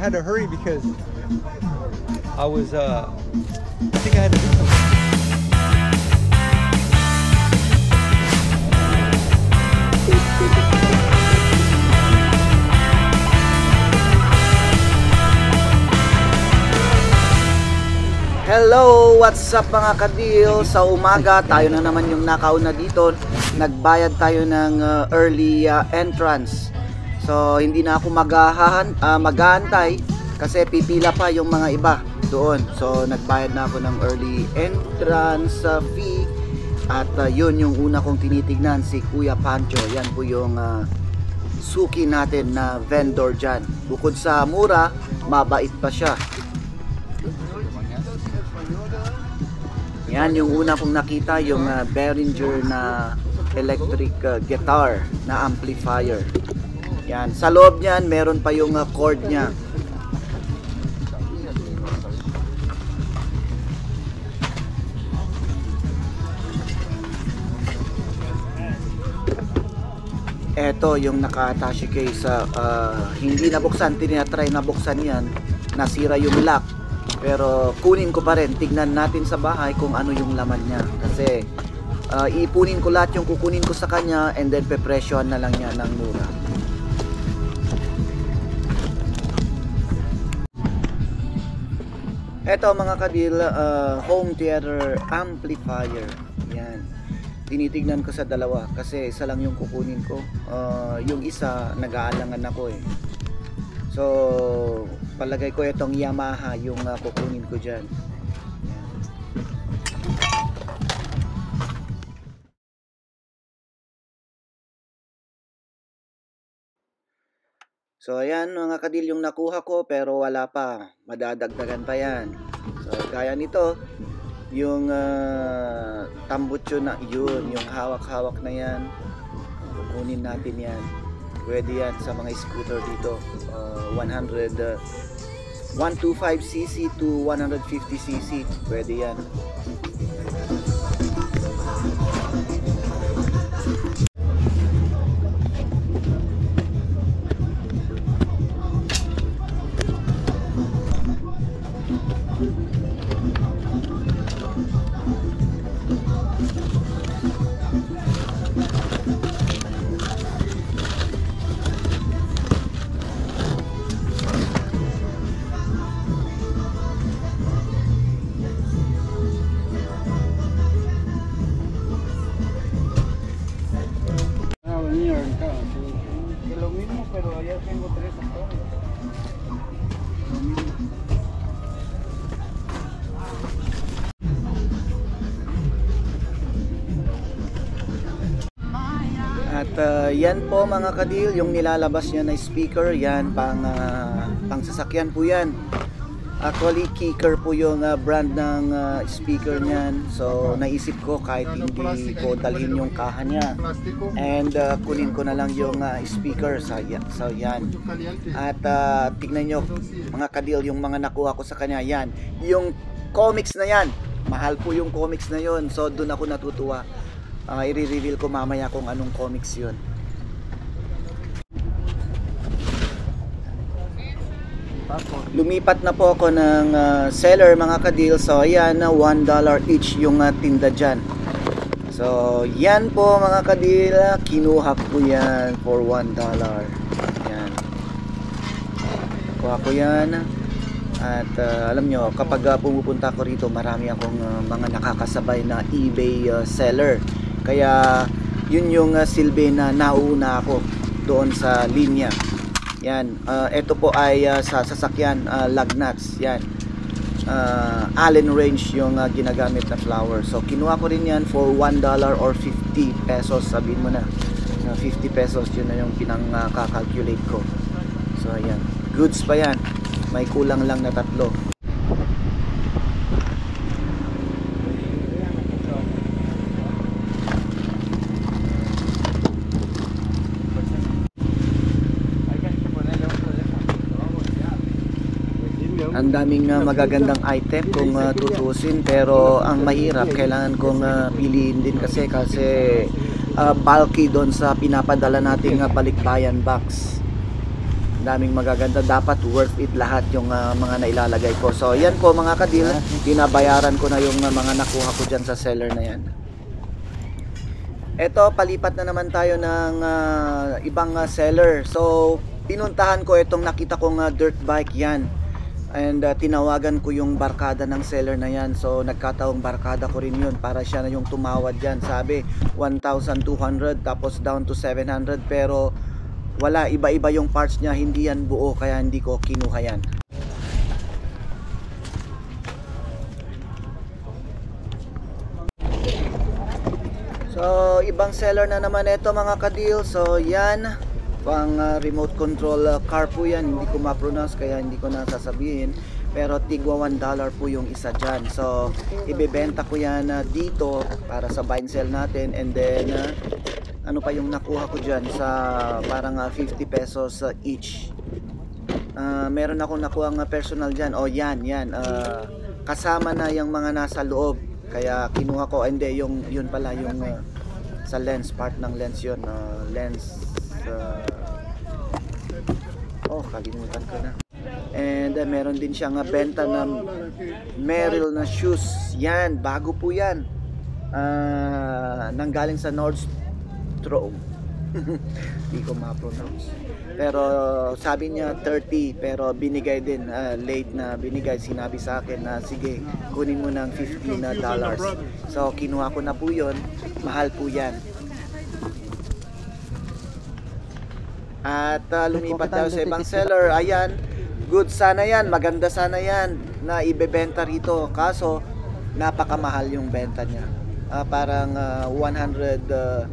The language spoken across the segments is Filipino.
had to hurry because I was I think I had to do something. Hello! What's up mga kadil? Sa umaga, tayo na naman yung nakauna dito. Nagbayad tayo ng early entrance. So, hindi na ako mag-aantay kasi pipila pa yung mga iba doon. So, nagbayad na ako ng early entrance fee. At yun yung una kong tinitignan, si Kuya Pancho. Yan po yung suki natin na vendor dyan. Bukod sa mura, mabait pa siya. Yan yung una kong nakita, yung Behringer na electric guitar na amplifier. Yan, sa loob niyan meron pa yung cord niya. Eto yung naka-attache case, hindi nabuksan, tinatry na buksan yan, nasira yung lock. Pero kunin ko pa rin, tignan natin sa bahay kung ano yung laman niya. Kasi ipunin ko lahat yung kukunin ko sa kanya and then pepresyohan na lang niya ng mura. Eto mga kadil, home theater amplifier. Yan. Tinitignan ko sa dalawa kasi isa lang yung kukunin ko. Yung isa nag-aalangan ako eh. So, palagay ko itong Yamaha yung kukunin ko dyan. So, ayan mga kadil yung nakuha ko pero wala pa. Madadagdagan pa yan. So, gaya nito, yung tambutso na yun, yung hawak-hawak na yan. Kukunin natin yan. Pwede yan sa mga scooter dito. 125cc to 150cc. Pwede yan. At yan po mga kadil, yung nilalabas niya na speaker, yan pang sasakyan po yan. Actually, Kicker po yung brand ng speaker niyan. So, naisip ko kahit hindi ko dalhin yung kaha niya. And kunin ko na lang yung speaker. So, yan. At tignan nyo mga kadil, yung mga nakuha ko sa kanya. Yan. Yung comics na yan. Mahal po yung comics na yon. So, doon ako natutuwa. I-reveal ko mamaya kung anong comics yun. Lumipat na po ako ng seller mga kadil. So ayan, $1 each yung tinda dyan. So yan po mga kadil, kinuha ko yan for $1. Yan, kuha ko yan. At alam nyo, kapag pumupunta ko rito, marami akong mga nakakasabay na eBay seller. Kaya yun yung silbi na nauna ako doon sa linya. Yan, ito po ay sa sasakyan lug nuts. Yan, Allen Range yung ginagamit na flower. So kinuha ko rin yan for $1 or 50 pesos. Sabihin mo na 50 pesos, yun na yung pinang-calculate ko. So ayan, goods pa yan. May kulang lang na 3. Ang daming magagandang item kung tutusin, pero ang mahirap, kailangan kong piliin din kasi bulky doon sa pinapadala nating balikbayan box. daming magaganda, dapat worth it lahat yung mga nailalagay ko. So yan po mga kadil, binabayaran ko na yung mga nakuha ko dyan sa seller na yan. Eto, palipat na naman tayo ng ibang seller. So pinuntahan ko itong nakita kong dirt bike yan. And tinawagan ko yung barkada ng seller na yan. So nagkataong barkada ko rin yun, para siya na yung tumawad dyan. Sabi 1,200 tapos down to 700, pero wala, iba-iba yung parts niya, hindi yan buo, kaya hindi ko kinuha yan. So ibang seller na naman ito mga kadil. So yan, pang remote control car po yan, hindi ko ma-pronounce kaya hindi ko nasasabihin, pero tigwa $1 po yung isa dyan. So ibebenta ko yan dito para sa buy and sell natin, and then ano pa yung nakuha ko dyan, sa parang 50 pesos each. Meron akong nakuha ng personal dyan, o yan, kasama na yung mga nasa loob, kaya kinuha ko. Hindi, yun pala yung sa lens, part ng lens yun, lens. Kalimutan ko na. And meron din siyang benta ng Merrell na shoes. Yan, bago po yan. Nanggaling sa Nordstrom. Hindi ko ma-pronounce. Pero sabi niya 30, pero binigay din, late na binigay. Sinabi sa akin na sige, kunin mo ng $15. So kinuha ko na po yun. Mahal po yan. At lumipat tayo sa ibang seller. Ayan, good sana yan, maganda sana yan na ibebenta rito, kaso napakamahal yung benta niya. Parang $150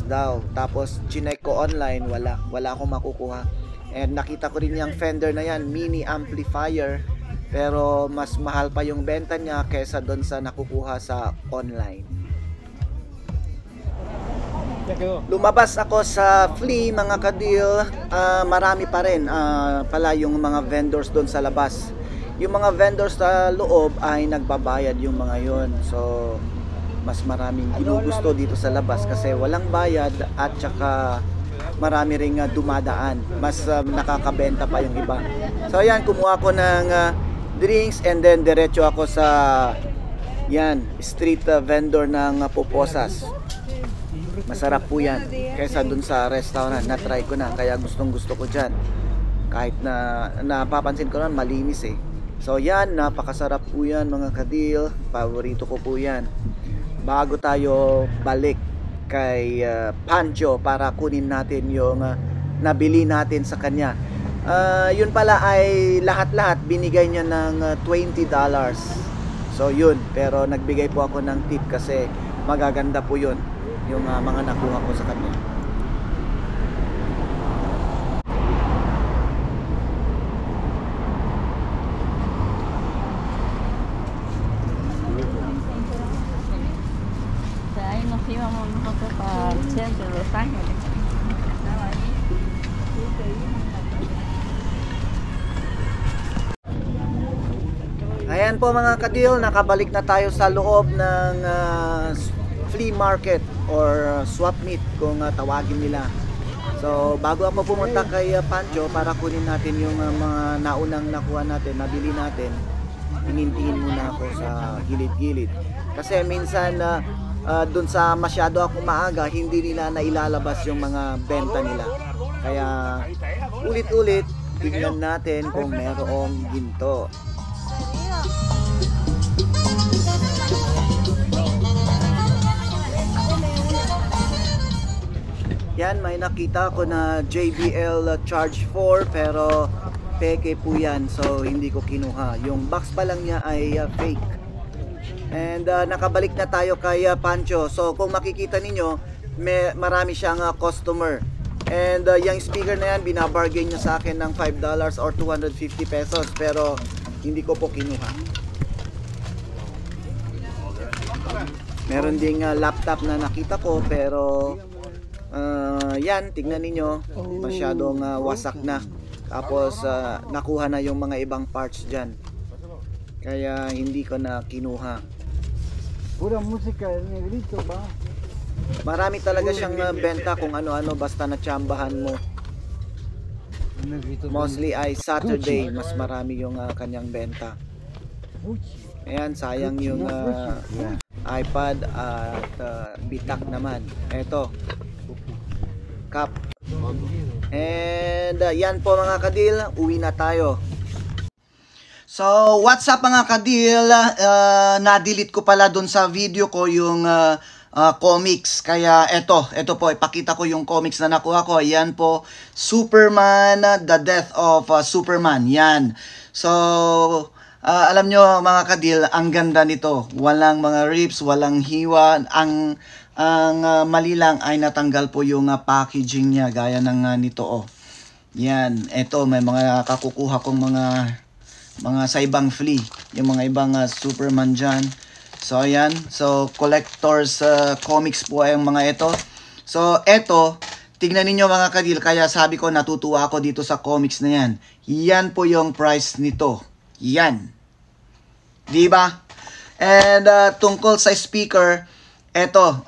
daw. Tapos chinek ko online, wala akong makukuha. And nakita ko rin yung Fender na yan, mini amplifier, pero mas mahal pa yung benta niya kaysa doon sa nakukuha sa online. Lumabas ako sa flea mga kadil. Marami pa rin pala yung mga vendors doon sa labas. Yung mga vendors sa loob ay nagbabayad yung mga yon. So mas maraming ginugusto dito sa labas kasi walang bayad, at saka marami ring dumadaan. Mas nakakabenta pa yung iba. So ayan, kumuha ko ng drinks, and then diretso ako sa yan, street vendor ng puposas. Masarap po yan kaysa dun sa restaurant. Na-try ko na, kaya gustong gusto ko dyan. Kahit na napapansin ko na malinis eh. So yan, napakasarap po yan mga kadil. Paborito ko po yan. Bago tayo balik kay Pancho para kunin natin yung nabili natin sa kanya. Yun pala ay lahat-lahat binigay niya ng $20. So yun, pero nagbigay po ako ng tip kasi magaganda po yun yung mga nakuha ko sa kanya. Ahí nos íbamos nosotros para el centro de Los Ángeles. Ayan po mga kadil, nakabalik na tayo sa loob ng flea market or swap meet kung tawagin nila. So bago ako pumunta kay Pancho para kunin natin yung mga naunang nakuha natin, nabili natin, inintihin muna ako sa gilid-gilid. Kasi minsan dun sa masyado ako maaga, hindi nila nailalabas yung mga benta nila. Kaya ulit-ulit tignan natin kung merong ginto. Yan, may nakita ko na JBL Charge 4 pero peke po yan, so hindi ko kinuha. Yung box pa lang niya ay fake. And nakabalik na tayo kay Pancho. So kung makikita ninyo, marami siyang customer. And yung speaker na yan, binabargain niya sa akin ng $5 or 250 pesos, pero hindi ko po kinuha. Meron ding laptop na nakita ko, pero yan, tignan ninyo, masyadong wasak na. Tapos nakuha na yung mga ibang parts dyan, kaya hindi ko na kinuha. Pura musika, negrito ba? Marami talaga siyang benta kung ano-ano basta natsambahan mo. Mostly ay Saturday, mas marami yung kanyang benta. Ayan, sayang yung iPad at bitak naman. Eto, cup. And yan po mga kadil, uwi na tayo. So, what's up mga kadil? Na-delete ko pala dun sa video ko yung comics. Kaya ito po, ipakita ko yung comics na nakuha ko. Yan po, Superman, The Death of Superman. Yan. So, alam nyo mga kadil, ang ganda nito. Walang mga rips, walang hiwa. Ang mali lang ay natanggal po yung packaging niya. Gaya ng nito, oh. Yan. Ito, may mga kakukuha kong mga sa ibang flea. Yung mga ibang Superman dyan. So, ayan. So, collector's comics po ay ang mga ito. So, ito, tignan ninyo mga kadil. Kaya sabi ko, natutuwa ako dito sa comics na yan. Yan po yung price nito. Yan. Diba? And tungkol sa speaker, eto,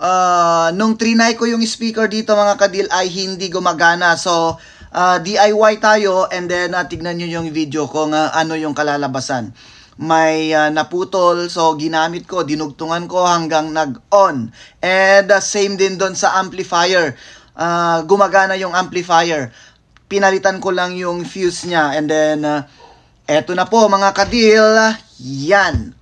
nung trinay ko yung speaker dito mga kadil ay hindi gumagana. So, DIY tayo and then tignan nyo yung video kung ano yung kalalabasan. May naputol, so ginamit ko, dinugtungan ko hanggang nag-on. And same din doon sa amplifier. Gumagana yung amplifier. Pinalitan ko lang yung fuse niya and then eto na po mga kadil. Yan.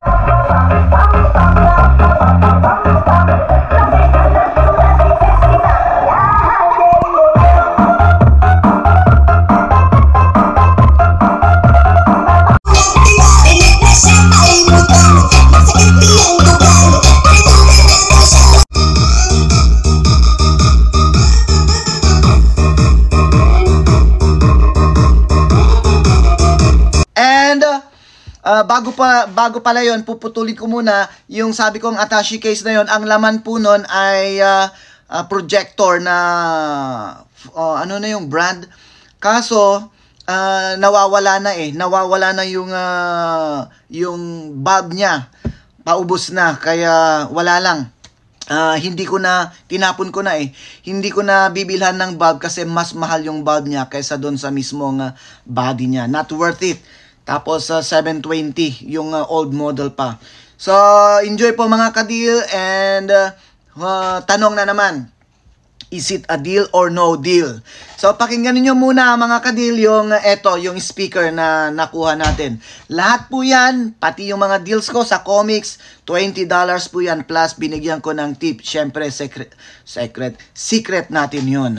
Bago pala yon, puputulin ko muna yung sabi kong attache case na yon. Ang laman po nun ay projector na ano na yung brand. Kaso nawawala na nawawala na yung bulb niya. Paubos na kaya wala lang. Hindi ko na tinapon ko na Hindi ko na bibilhan ng bulb kasi mas mahal yung bulb niya kaysa doon sa mismong body niya. Not worth it. Tapos 720 yung old model pa. So enjoy po mga kadil and tanong na naman. Is it a deal or no deal? So pakinggan niyo muna mga kadil yung yung speaker na nakuha natin. Lahat po yan, pati yung mga deals ko sa comics, $20 po yan plus binigyan ko ng tip. Syempre secret natin yun.